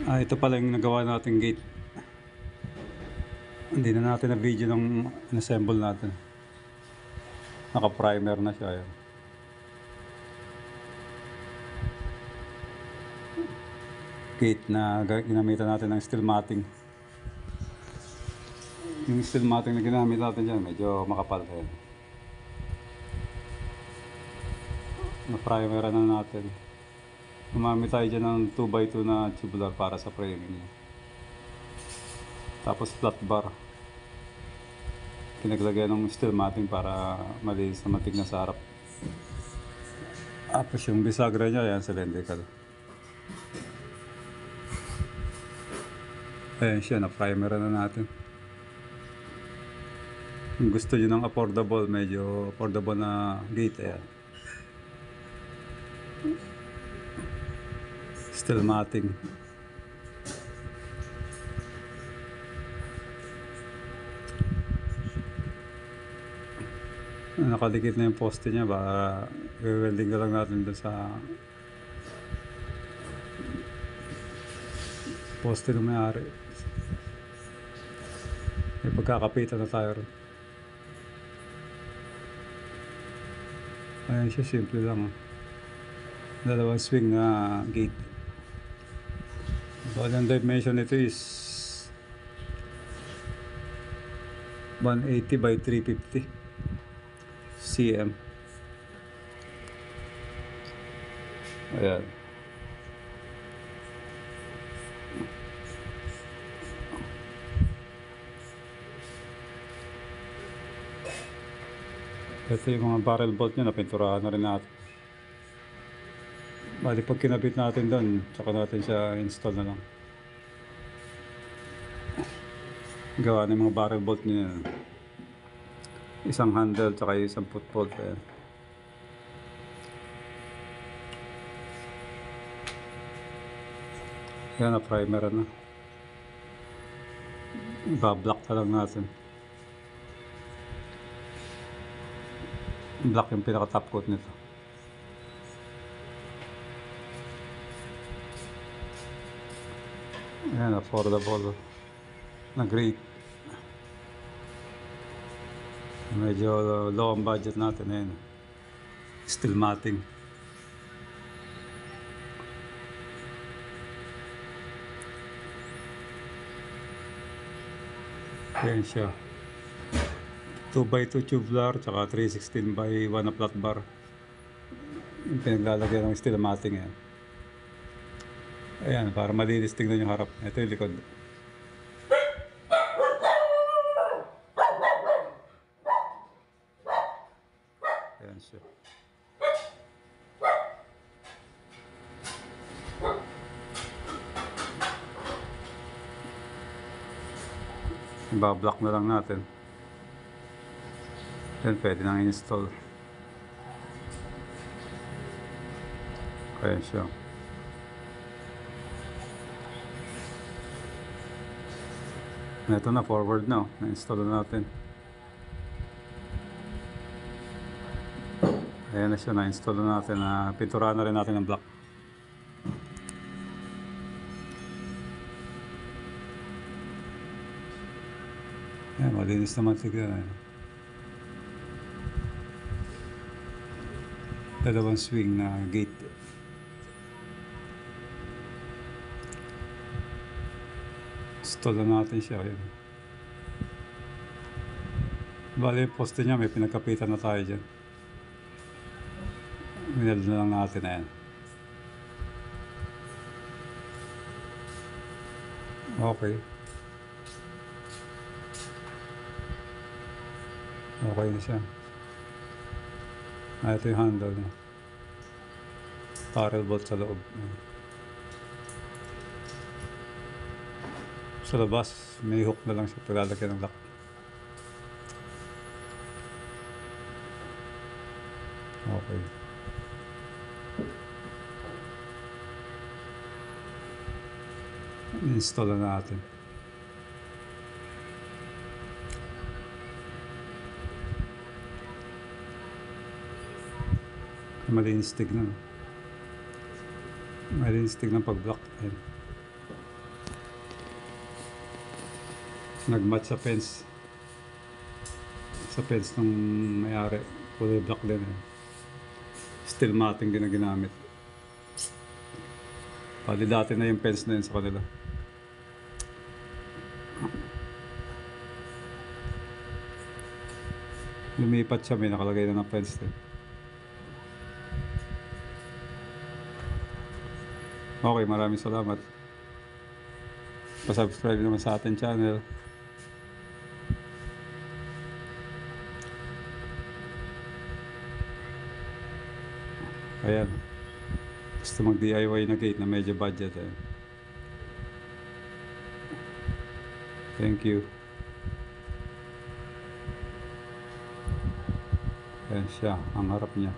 Ito pala yung nagawa nating gate. Hindi na natin na video ng assemble natin. Naka-primer na siya. Ayan. Gate na ginamitan natin ng steel matting. Yung steel matting na ginamit natin dyan, medyo makapal. Ayan. Na-primer na natin. Gumamit tayo dyan ng 2x2 na tubular para sa framing niya. Tapos flat bar. Pinaglagyan ng steel matting para malinis na matig na sa harap. Tapos yung bisagra niya, ayan, cylindrical. Ayan siya, na-primer na natin. Kung gusto nyo ng affordable, medyo affordable na gate, ayan. Steel matting. Nakadikit na yung poste niya, baka i-welding ka lang natin doon sa poste ng may-ari. May pagkakapitan na tayo rin. Ayan siya, simple lang. Dalawang swing na gate. So, ang dimension nito is 180 by 350 cm. Ayan. Ito yung mga barrel bolt niya, napinturahan na rin natin. Bali pag kinabit natin doon, tsaka natin siya install na lang. Gawa ng mga barrel bolt niya. Isang handle, tsaka isang foot bolt. Ayan. Yan, na-primer na. Iba-block na lang natin. Black yung pinaka-top coat nito. Ayan, affordable na grade. Medyo low ang budget natin. Ayan. Steel matting. Ayan siya. 2x2 tubular, tsaka 316 by 1 na flat bar. Yung pinaglalagyan ng steel matting yan. Ayan, para malinis tingnan yung harap. Ito yung likod. Ayan siya. Iba-block na lang natin. Then pwede nang install. Ayan siya. Ito na, forward na. Na-install na natin. Ayan na siya, na-install na natin. Pinturahan na rin natin ng black. Ayan, malinis naman siguro. Dalawang swing na gate. Install na natin siya. Ayan. Bali yung poste niya, may pinagkapitan na tayo dyan. Mineld na lang natin. Ayan. Okay. Okay na siya. Ito yung handle niya. Barrel bolt sa loob. Sa labas, may hook na lang siya paglalagyan ng lock. Okay. Install na natin. Malinis tignan. Malinis tignan pag-block. Ayan. Nag-match sa fence. Sa fence ng may-ari. Kulay black din eh. Steel matting din na ginamit. Pali dati na yung fence na yun sa kanila. Lumipat siya, may nakalagay na ng fence din. Okay, maraming salamat. Pa-subscribe naman sa ating channel. Ayan. Gusto mag-DIY na gate na medyo budget eh. Thank you. Ayan siya, ang harap niya.